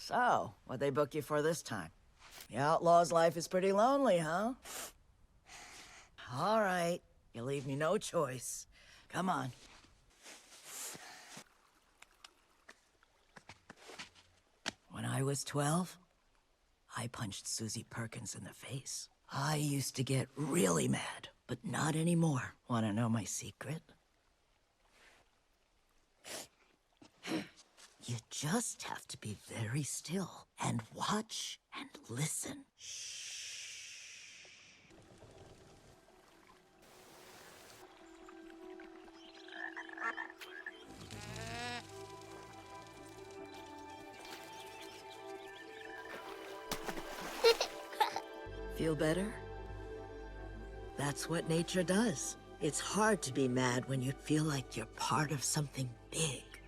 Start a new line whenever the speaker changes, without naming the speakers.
So, what'd they book you for this time? The outlaw's life is pretty lonely, huh? All right, you leave me no choice. Come on. When I was 12, I punched Suzie Perkins in the face. I used to get really mad, but not anymore. Want to know my secret? You just have to be very still and watch and listen. Shh. Feel better? That's what nature does. It's hard to be mad when you feel like you're part of something big.